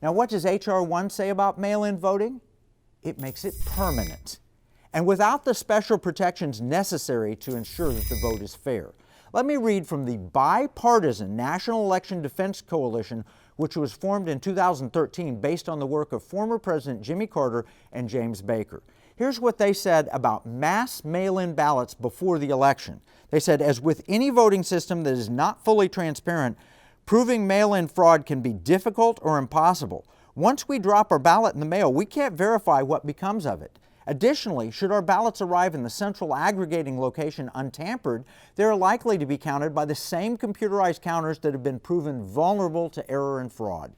Now, what does H.R. 1 say about mail-in voting? It makes it permanent, and without the special protections necessary to ensure that the vote is fair. Let me read from the bipartisan National Election Defense Coalition, which was formed in 2013 based on the work of former President Jimmy Carter and James Baker. Here's what they said about mass mail-in ballots before the election. They said, as with any voting system that is not fully transparent, proving mail-in fraud can be difficult or impossible. Once we drop our ballot in the mail, we can't verify what becomes of it. Additionally, should our ballots arrive in the central aggregating location untampered, they are likely to be counted by the same computerized counters that have been proven vulnerable to error and fraud.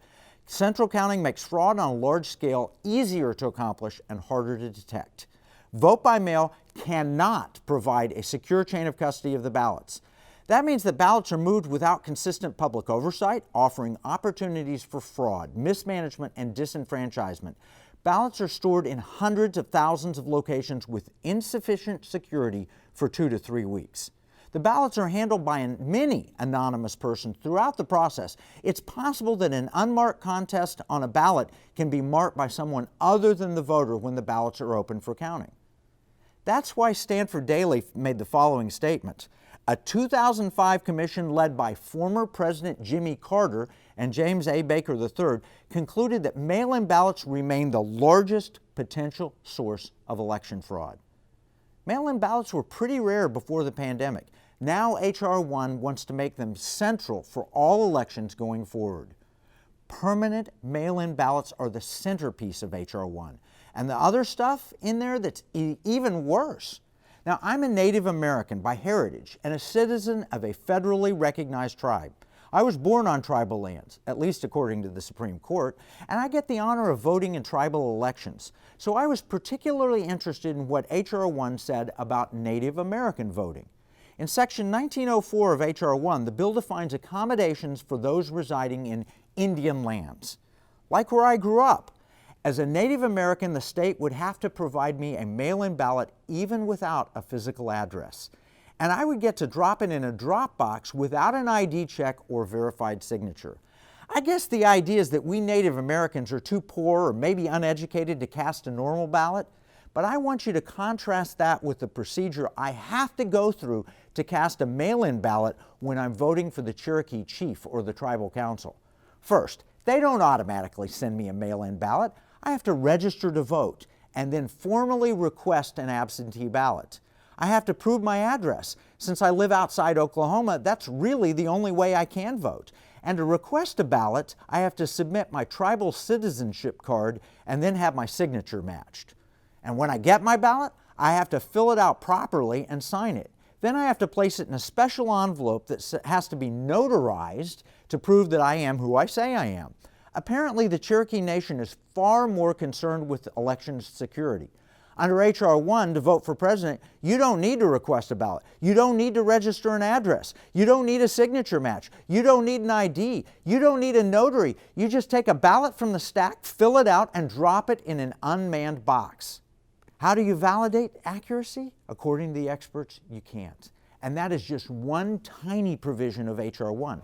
Central counting makes fraud on a large scale easier to accomplish and harder to detect. Vote by mail cannot provide a secure chain of custody of the ballots. That means that ballots are moved without consistent public oversight, offering opportunities for fraud, mismanagement, and disenfranchisement. Ballots are stored in hundreds of thousands of locations with insufficient security for 2 to 3 weeks. The ballots are handled by many anonymous persons throughout the process. It's possible that an unmarked contest on a ballot can be marked by someone other than the voter when the ballots are open for counting. That's why Stanford Daily made the following statement. A 2005 commission led by former President Jimmy Carter and James A. Baker III concluded that mail-in ballots remain the largest potential source of election fraud. Mail-in ballots were pretty rare before the pandemic. Now H.R. 1 wants to make them central for all elections going forward. Permanent mail-in ballots are the centerpiece of H.R. 1, and the other stuff in there that's even worse. Now, I'm a Native American by heritage and a citizen of a federally recognized tribe. I was born on tribal lands, at least according to the Supreme Court, and I get the honor of voting in tribal elections. So I was particularly interested in what H.R. 1 said about Native American voting. In Section 1904 of H.R. 1, the bill defines accommodations for those residing in Indian lands, like where I grew up. As a Native American, the state would have to provide me a mail-in ballot even without a physical address. And I would get to drop it in a drop box without an ID check or verified signature. I guess the idea is that we Native Americans are too poor or maybe uneducated to cast a normal ballot, but I want you to contrast that with the procedure I have to go through to cast a mail-in ballot when I'm voting for the Cherokee chief or the tribal council. First, they don't automatically send me a mail-in ballot. I have to register to vote and then formally request an absentee ballot. I have to prove my address. Since I live outside Oklahoma, that's really the only way I can vote. And to request a ballot, I have to submit my tribal citizenship card and then have my signature matched. And when I get my ballot, I have to fill it out properly and sign it. Then I have to place it in a special envelope that has to be notarized to prove that I am who I say I am. Apparently, the Cherokee Nation is far more concerned with election security. Under H.R. 1, to vote for president, you don't need to request a ballot. You don't need to register an address. You don't need a signature match. You don't need an ID. You don't need a notary. You just take a ballot from the stack, fill it out, and drop it in an unmanned box. How do you validate accuracy? According to the experts, you can't. And that is just one tiny provision of H.R. 1.